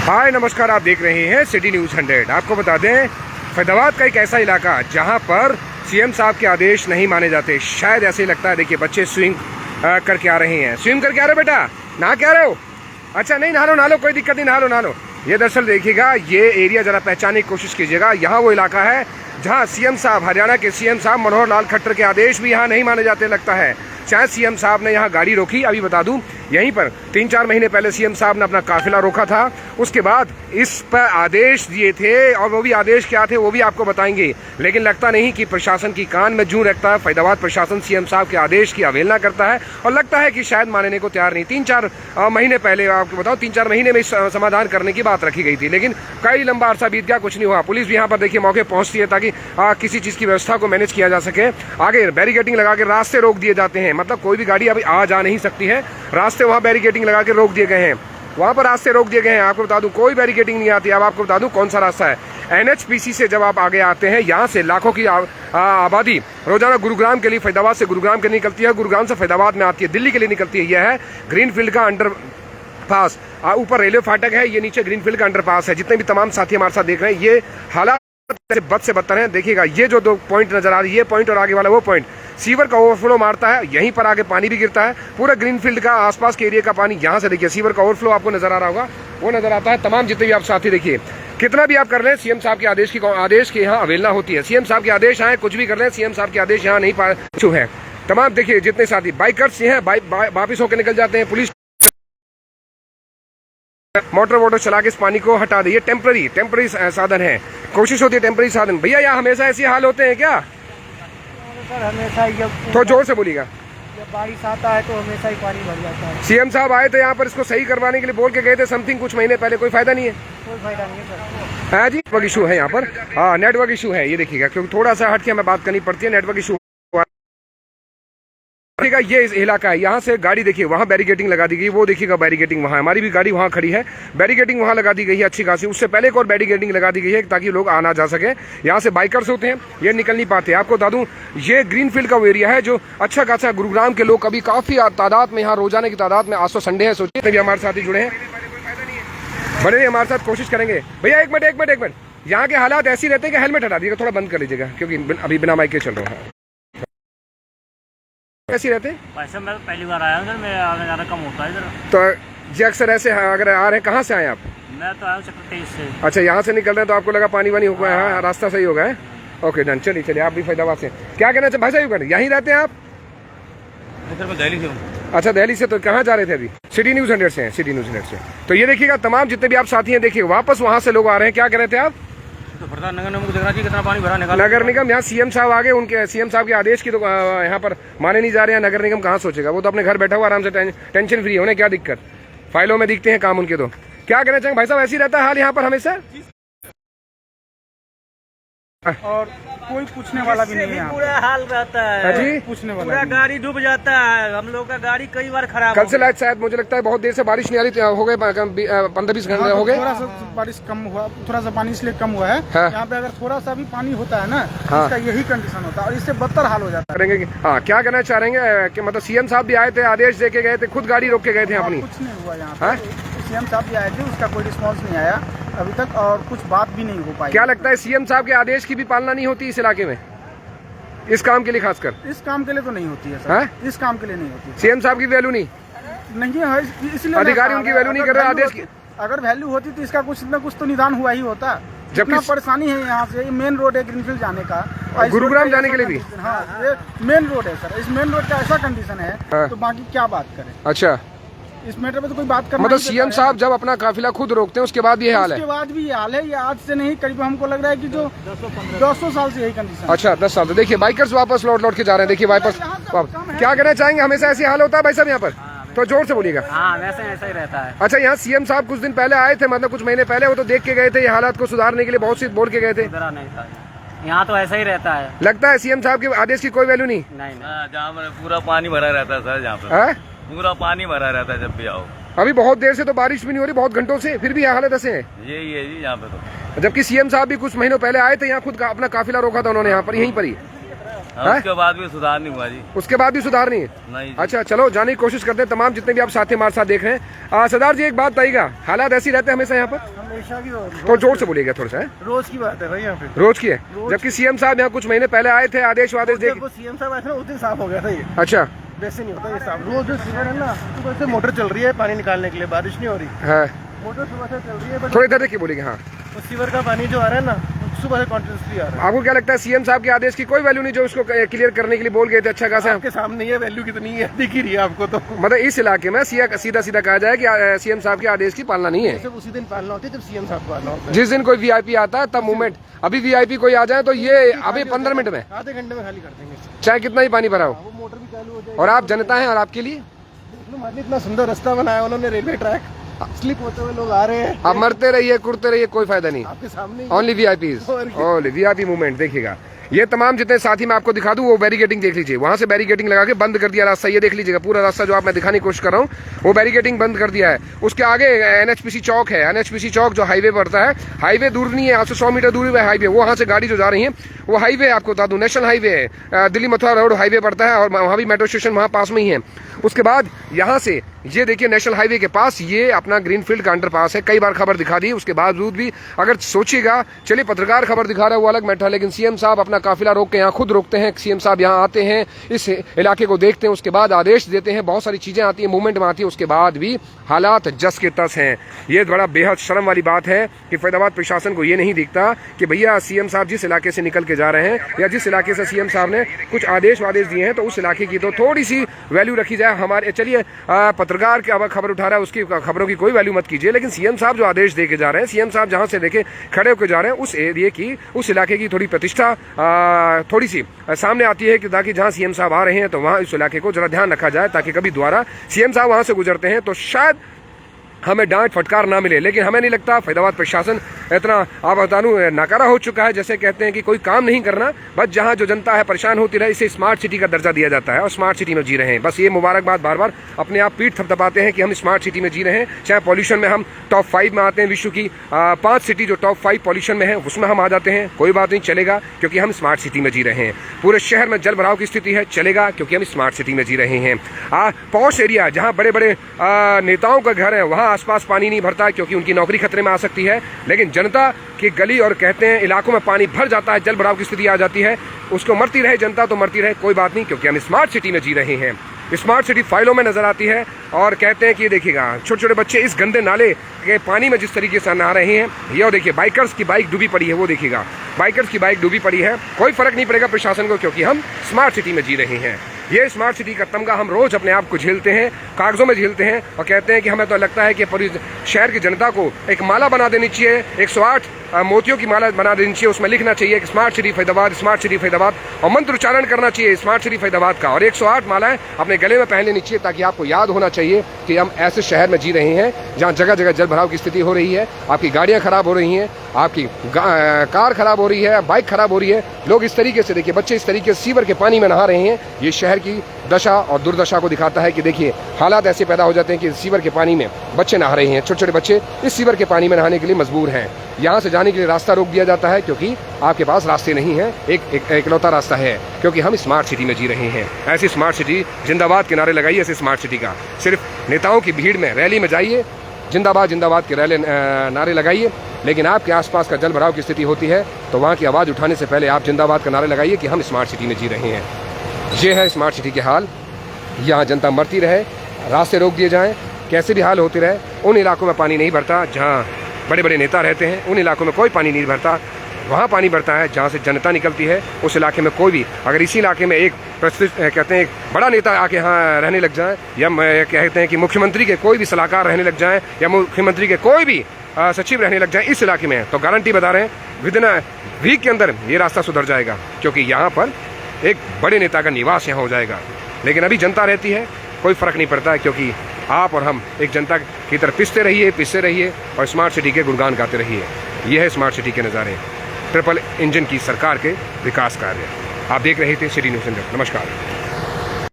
हाय नमस्कार, आप देख रहे हैं सिटी न्यूज़ 100। आपको बता दें, फैदाबाद का एक ऐसा इलाका जहां पर सीएम साहब के आदेश नहीं माने जाते। शायद ऐसे ही लगता है। देखिए, बच्चे स्विम करके आ रहे हैं। स्विम करके आ रहे हो बेटा? नहा के आ रहे हो? अच्छा, नहीं नहा लो, कोई दिक्कत नहीं, नहा लो। ये दरअसल देखिएगा, ये एरिया जरा पहचानने की कोशिश कीजिएगा। यहाँ वो इलाका है जहाँ सीएम साहब, हरियाणा के सीएम साहब मनोहर लाल खट्टर के आदेश भी यहाँ नहीं माने जाते। लगता है शायद सीएम साहब ने यहाँ गाड़ी रोकी। अभी बता दूं, यहीं पर 3-4 महीने पहले सीएम साहब ने अपना काफिला रोका था। उसके बाद इस पर आदेश दिए थे, और वो भी आदेश क्या थे वो भी आपको बताएंगे। लेकिन लगता नहीं कि प्रशासन की कान में जूं रखता है। फैदाबाद प्रशासन सीएम साहब के आदेश की अवहेलना करता है और लगता है कि शायद मानने को तैयार नहीं। 3-4 महीने पहले, आपको बताओ, 3-4 महीने में समाधान करने की बात रखी गई थी, लेकिन कई लंबा अरसा बीत गया, कुछ नहीं हुआ। पुलिस भी यहाँ पर देखिए मौके पहुंचती है ताकि किसी चीज की व्यवस्था को मैनेज किया जा सके। आगे बैरिकेडिंग लगा के रास्ते रोक दिए जाते हैं, मतलब कोई भी गाड़ी अभी आ जा नहीं सकती है। रास्ते वहाँ बैरिकेडिंग लगा के रोक दिए गए हैं, वहाँ पर रास्ते रोक दिए गए हैं। आपको बता दूं, कोई बैरिकेडिंग नहीं आती। अब आपको बता दूं कौन सा रास्ता है। NHPC से जब आप आगे आते हैं, यहाँ से लाखों की आबादी रोजाना गुरुग्राम के लिए, फैदाबाद से गुरुग्राम के लिए निकलती है, गुरुग्राम से फैदाबाद में आती है, दिल्ली के लिए निकलती है। यह है ग्रीनफील्ड का अंडर पास। ऊपर रेलवे फाटक है, ये नीचे ग्रीनफील्ड का अंडर पास है। जितने भी तमाम साथी हमारे साथ देख रहे हैं, ये हालात बद से बदतर है। देखिएगा, ये जो 2 पॉइंट नजर आ रही है, ये पॉइंट और आगे वाला वो पॉइंट, सीवर का ओवरफ्लो मारता है। यहीं पर आगे पानी भी गिरता है। पूरा ग्रीनफील्ड का आसपास के एरिया का पानी यहाँ से देखिए, सीवर का ओवरफ्लो आपको नजर आ रहा होगा, वो नजर आता है। तमाम जितने भी आप साथी देखिए, कितना भी आप कर लें, सीएम साहब के आदेश की यहाँ अवहेलना होती है। सीएम साहब के आदेश आए, कुछ भी कर लें, सीएम साहब के आदेश यहाँ नहीं पाछू है। तमाम देखिए जितने साथी बाइकर्स हैं, वापिस होकर निकल जाते हैं। पुलिस मोटर वोटर चला के इस पानी को हटा दे। ये टेम्पररी साधन है, कोशिश होती है टेम्पररी साधन। भैया, यहाँ हमेशा ऐसे हाल होते हैं क्या? सर हमेशा तो जोर से बोलिएगा। जब बारिश आता है तो हमेशा ही पानी भर जाता है। सीएम साहब आए थे यहाँ पर, इसको सही करवाने के लिए बोल के गए थे समथिंग कुछ महीने पहले। कोई फायदा नहीं है? कोई फायदा नहीं है सर। हाँ जी, नेटवर्क इशू है यहाँ पर। हाँ, नेटवर्क इशू है, ये देखिएगा, क्योंकि थोड़ा सा हट के हमें बात करनी पड़ती है। नेटवर्क इशू देखिएगा, ये इस इलाका है, यहाँ से गाड़ी देखिए, वहाँ बैरिकेडिंग लगा दी गई। वो देखिएगा बैरिकेडिंग वहाँ, हमारी भी गाड़ी वहाँ खड़ी है, बैरिकेडिंग वहाँ लगा दी गई है अच्छी खासी। उससे पहले एक और बैरिकेडिंग लगा दी गई है ताकि लोग आना जा सके। यहाँ से बाइकर्स होते हैं, ये निकल नहीं पाते। आपको बता दूं, ये ग्रीनफील्ड का वो एरिया है जो अच्छा खासा गुरुग्राम के लोग अभी काफी तादाद में, यहाँ रोजाना की तादाद में, आज तो संडे है, सोचिए भी हमारे साथ ही जुड़े हैं, बड़े हमारे साथ कोशिश करेंगे। भैया एक मिनट, यहाँ के हालात ऐसे रहते हैं कि हेलमेट हटा दीजिएगा, थोड़ा बंद कर लीजिएगा, क्योंकि अभी बिना माइक के चल रहा है। कैसी रहते हैं? वैसे मैं पहली बार आया हूँ, मेरा आना जाना कम होता है इधर। तो जी अक्सर ऐसे अगर आ रहे हैं, कहाँ से आए आप? मैं तो आया हूँ सेक्टर 23 से। अच्छा, यहाँ से निकल रहे हैं तो आपको लगा पानी वानी हो गया है, रास्ता सही हो गया है। ओके डन, चलिए आप भी फैदाबाद से क्या कहना चाहिए? भाई साहब यहीं रहते हैं आप? सर मैं दिल्ली से हूँ। अच्छा, दिल्ली से। तो कहाँ जा रहे थे अभी? सिटी न्यूज़ 100 से हैं, सिटी न्यूज़ 100 से। तो ये देखिएगा, तमाम जितने भी आप साथी हैं, देखिए वापस वहाँ से लोग आ रहे हैं। क्या कह रहे थे आप? तो नगर निगम को देखना चाहिए कितना पानी भरा निकाल। नगर निगम, यहाँ सीएम साहब आगे, उनके सीएम साहब के आदेश की तो यहाँ पर माने नहीं जा रहे हैं। नगर निगम कहाँ सोचेगा? वो तो अपने घर बैठा हुआ आराम से, टेंशन फ्री होने, क्या दिक्कत? फाइलों में दिखते हैं काम उनके। तो क्या कहना चाहेंगे भाई साहब, ऐसी रहता है हाल यहाँ पर हमेशा? और कोई पूछने वाला भी नहीं है। पूरा हाल रहता है जी, पूछने वाला पूरा गाड़ी डूब जाता है। हम लोग का गाड़ी कई बार खराब कल से शायद मुझे लगता है बहुत देर से बारिश नहीं आ रही, हो गए 15-20 घंटे हो गए। थोड़ा सा बारिश कम हुआ, थोड़ा सा पानी इसलिए कम हुआ है। हाँ। यहाँ पे अगर थोड़ा सा भी पानी होता है ना, हाँ। इसका यही कंडीशन होता है और इससे बदतर हाल हो जाता है। करेंगे हाँ, क्या कहना चाह रहे हैं कि मतलब सीएम साहब भी आए थे, आदेश दे के गए थे, खुद गाड़ी रोक के गए थे अपनी? कुछ नहीं हुआ यहाँ पे। सीएम साहब भी आए थे, उसका कोई रिस्पॉन्स नहीं आया अभी तक और कुछ बात भी नहीं हो पाई। क्या लगता है सीएम साहब के आदेश की भी पालना नहीं होती इस इलाके में, इस काम के लिए खासकर? इस काम के लिए तो नहीं होती है सर। हाँ? इस काम के लिए नहीं होती। सीएम साहब की वैल्यू नहीं है, इसलिए अधिकारी उनकी वैल्यू नहीं कर रहे आदेश की। अगर वैल्यू होती तो इसका कुछ न कुछ तो निदान हुआ ही होता। जबकि जितना परेशानी है यहाँ से, मेन रोड है ग्रीनफील्ड जाने का, और गुरुग्राम जाने के लिए भी। हाँ, ये मेन रोड है सर। इस मेन रोड का ऐसा कंडीशन है। हाँ। तो बाकी क्या बात करें? अच्छा, इस मैटर पे तो कोई बात करना मतलब सीएम साहब जब अपना काफिला खुद रोकते हैं उसके बाद ये हाल है? उसके बाद भी ये हाल है। ये आज से नहीं, करीब हमको लग रहा है कि जो 200 साल से यही कंडीशन। अच्छा, 10 साल। तो देखिए बाइकर्स वापस लौट के जा रहे हैं। देखिए वापस क्या कहना चाहेंगे? हमेशा ऐसे हाल होता है भाई साहब यहाँ पर? तो जोर से बोलिएगा। हाँ, वैसे ऐसा ही रहता है। अच्छा, यहाँ सीएम साहब कुछ दिन पहले आए थे, मतलब कुछ महीने पहले, वो तो देख के गए थे, ये हालात को सुधारने के लिए बहुत सी बोल के गए थे। यहाँ तो ऐसा ही रहता है। लगता है सीएम साहब के आदेश की कोई वैल्यू नहीं? नहीं। जहाँ पूरा पानी भरा रहता है सर, जहाँ पे पूरा पानी भरा रहता है जब भी आओ। अभी बहुत देर से तो बारिश भी नहीं हो रही, बहुत घंटों से, फिर भी ये हालत ऐसे है। यही है जी यहाँ पे तो। जबकि सीएम साहब भी कुछ महीनों पहले आए थे, यहाँ खुद अपना काफिला रोका था उन्होंने यहाँ पर, यहीं पर ही। है? उसके बाद भी सुधार नहीं हुआ जी। उसके बाद भी सुधार नहीं है? नहीं जी। अच्छा, चलो जाने की कोशिश करते हैं तमाम जितने भी आप साथी हमारे साथ देख रहे हैं। सरदार जी, एक बात बताइएगा, हालात ऐसे ही रहते हैं हमेशा यहाँ पर? हमेशा की तो जोर से बोलिएगा थोड़ा सा। रोज की बात है भाई, यहाँ पे रोज की है? जबकि सीएम साहब यहाँ कुछ महीने पहले आए थे, आदेश वादेश दे। सीएम साहब आए थे ना, उस दिन साफ हो गया था ये। अच्छा, वैसे नहीं होता ये साफ। रोज जो सीवर है ना, सुबह से मोटर चल रही है पानी निकालने के लिए, बारिश नहीं हो रही, हाँ मोटर सुबह से चल रही है, बट थोड़ी देर देखिए, बोलिएगा। हाँ, वो सीवर का पानी जो आ रहा है ना, सुबह से कॉन्टिन्यूसली आ रहा है। आपको क्या लगता है सीएम साहब के आदेश की कोई वैल्यू नहीं जो उसको क्लियर करने के लिए बोल गए थे? अच्छा खासा आपके सामने ये वैल्यू कितनी है दिख ही रही है आपको। तो मतलब इस इलाके में सीधा सीधा कहा जाए कि सीएम साहब के आदेश की पालना नहीं है। सिर्फ उसी दिन पालना होती है जब सीएम साहब पालना होता है। जिस दिन कोई वीआईपी आता है तब मूवमेंट। अभी वीआईपी कोई आ जाए तो ये अभी 15 मिनट में, आधे घंटे में खाली कर देंगे, चाहे कितना ही पानी भरा हो। वो मोटर भी चालू हो जाएगी। और आप जनता हैं, और आपके लिए इतना सुंदर रास्ता बनाया उन्होंने, रेलवे ट्रैक, स्लिप होते हुए लोग आ रहे हैं। आप मरते रहिए, कुड़ते रहिए, कोई फायदा नहीं। आपके सामने only VIPs, only VIP movement. देखिएगा, ये तमाम जितने साथी मैं आपको दिखा दूं, वो बैरिकेडिंग देख लीजिए। वहां से बैरिकेडिंग लगा के बंद कर दिया रास्ता। ये देख लीजिएगा, पूरा रास्ता जो आप मैं दिखाने की कोशिश कर रहा हूँ, वो बैरिकेडिंग बंद कर दिया है। उसके आगे एनएचपीसी चौक है। एनएचपीसी चौक जो हाईवे पड़ता है, हाईवे दूर नहीं है, यहाँ से 100 मीटर दूरी पे हाईवे। वो वहाँ से गाड़ी जो जा रही है वो हाईवे, आपको बता दूं नेशनल हाईवे है, दिल्ली मथुरा रोड हाईवे पड़ता है, और वहाँ भी मेट्रो स्टेशन वहाँ पास में ही है। उसके बाद यहाँ से ये देखिए नेशनल हाईवे के पास ये अपना ग्रीनफील्ड का अंडरपास है। कई बार खबर दिखा दी, उसके बावजूद भी अगर सोचिएगा, चलिए पत्रकार खबर दिखा रहा है वो अलग मैटर, लेकिन सीएम साहब अपना काफिला रोक के यहाँ खुद रोकते हैं। सीएम साहब यहाँ आते हैं, इस इलाके को देखते हैं, उसके बाद आदेश देते हैं, बहुत सारी चीजें आती है, मूवमेंट में आती है, उसके बाद भी हालात जस के तस हैं। ये बड़ा बेहद शर्म वाली बात है कि फैजाबाद प्रशासन को ये नहीं दिखता कि भैया सीएम साहब जिस इलाके से निकल के जा रहे हैं, या जिस इलाके से सीएम साहब ने कुछ आदेश वादेश दिए हैं, तो उस इलाके की तो थोड़ी सी वैल्यू रखी जाए। हमारे चलिए पत्रकार की अब खबर उठा रहा है, उसकी खबरों की कोई वैल्यू मत कीजिए, लेकिन सीएम साहब जो आदेश दे के जा रहे हैं, सीएम साहब जहां से देखे खड़े होकर जा रहे हैं, उस एरिया की, उस इलाके की थोड़ी प्रतिष्ठा थोड़ी सी सामने आती है कि ताकि जहां सीएम साहब आ रहे हैं तो वहां इस इलाके को जरा ध्यान रखा जाए, ताकि कभी दोबारा सीएम साहब वहां से गुजरते हैं तो शायद हमें डांट फटकार ना मिले। लेकिन हमें नहीं लगता फैजाबाद प्रशासन इतना आप बताऊं नाकारा हो चुका है, जैसे कहते हैं कि कोई काम नहीं करना, बस जहां जो जनता है परेशान होती रहे, इसे स्मार्ट सिटी का दर्जा दिया जाता है और स्मार्ट सिटी में जी रहे हैं। बस ये मुबारकबाद बार बार अपने आप पीठ थपथपाते हैं कि हम स्मार्ट सिटी में जी रहे हैं। चाहे पॉल्यूशन में हम टॉप 5 में आते हैं, विश्व की 5 सिटी जो टॉप 5 पॉल्यूशन में है उसमें हम आ जाते हैं, कोई बात नहीं, चलेगा, क्योंकि हम स्मार्ट सिटी में जी रहे हैं। पूरे शहर में जल भराव की स्थिति है, चलेगा, क्योंकि हम स्मार्ट सिटी में जी रहे हैं। पॉश एरिया जहाँ बड़े बड़े नेताओं का घर है, वहाँ आसपास पानी नहीं भरता क्योंकि उनकी नौकरी खतरे में आ सकती है, लेकिन जनता की गली और कहते हैं इलाकों में पानी भर जाता है, जल भराव की स्थिति आ जाती है, उसको मरती रहे जनता तो मरती रहे, कोई बात नहीं, क्योंकि हम स्मार्ट सिटी में जी रहे हैं। स्मार्ट सिटी फाइलों में नजर आती है और कहते हैं कि देखिएगा छोटे छोटे बच्चे इस गंदे नाले के पानी में जिस तरीके से नहा रहे हैं, ये और देखिए बाइकर्स की बाइक डूबी पड़ी है, वो देखिएगा बाइकर्स की बाइक डूबी पड़ी है। कोई फर्क नहीं पड़ेगा प्रशासन को, क्योंकि हम स्मार्ट सिटी में जी रहे हैं। ये स्मार्ट सिटी का तमगा हम रोज अपने आप को झेलते हैं, कागजों में झेलते हैं, और कहते हैं कि हमें तो लगता है कि पूरी शहर की जनता को एक माला बना देनी चाहिए, 108 मोतियों की माला बना देनी चाहिए, उसमें लिखना चाहिए कि smart city Faizabad, smart city Faizabad, और मंत्र उच्चारण करना चाहिए स्मार्ट सिटी फैजाबाद का, और 108 मालाएं अपने गले में पहन लेनी चाहिए, ताकि आपको याद होना चाहिए कि हम ऐसे शहर में जी रहे हैं जहाँ जगह जगह जल भराव की स्थिति हो रही है, आपकी गाड़ियाँ खराब हो रही हैं, आपकी कार खराब हो रही है, बाइक खराब हो रही है, लोग इस तरीके से, देखिए बच्चे इस तरीके से सीवर के पानी में नहा रहे हैं। ये शहर की दशा और दुर्दशा को दिखाता है कि देखिए हालात ऐसे पैदा हो जाते हैं कि सीवर के पानी में बच्चे नहा रहे हैं, छोटे छोटे बच्चे इस सीवर के पानी में नहाने के लिए मजबूर हैं। यहाँ से जाने के लिए रास्ता रोक दिया जाता है, क्योंकि आपके पास रास्ते नहीं है, एक इकलौता रास्ता है, क्योंकि हम स्मार्ट सिटी में जी रहे हैं। ऐसी स्मार्ट सिटी, जिंदाबाद के नारे लगाइए ऐसी स्मार्ट सिटी का। सिर्फ नेताओं की भीड़ में रैली में जाइए, जिंदाबाद जिंदाबाद के रैली नारे लगाइए, लेकिन आपके आसपास का जल भराव की स्थिति होती है तो वहाँ की आवाज़ उठाने से पहले आप जिंदाबाद का नारे लगाइए कि हम स्मार्ट सिटी में जी रहे हैं। ये है स्मार्ट सिटी के हाल। यहाँ जनता मरती रहे, रास्ते रोक दिए जाएं, कैसे भी हाल होते रहे। उन इलाकों में पानी नहीं भरता जहाँ बड़े बड़े नेता रहते हैं, उन इलाकों में कोई पानी नहीं भरता। वहाँ पानी भरता है जहाँ से जनता निकलती है, उस इलाके में कोई भी, अगर इसी इलाके में एक कहते हैं एक बड़ा नेता आके यहाँ रहने लग जाए, या कहते हैं कि मुख्यमंत्री के कोई भी सलाहकार रहने लग जाएं, या मुख्यमंत्री के कोई भी सचिव रहने लग जाए इस इलाके में, तो गारंटी बता रहे हैं विदिन वीक के अंदर ये रास्ता सुधर जाएगा, क्योंकि यहाँ पर एक बड़े नेता का निवास यहाँ हो जाएगा। लेकिन अभी जनता रहती है, कोई फर्क नहीं पड़ता, क्योंकि आप और हम एक जनता की तरफ पिसते रहिए और स्मार्ट सिटी के गुणगान गाते रहिए। यह है स्मार्ट सिटी के नज़ारे, ट्रिपल इंजन की सरकार के विकास कार्य। आप देख रहे थे सिटी न्यूज़ इंडिया। नमस्कार।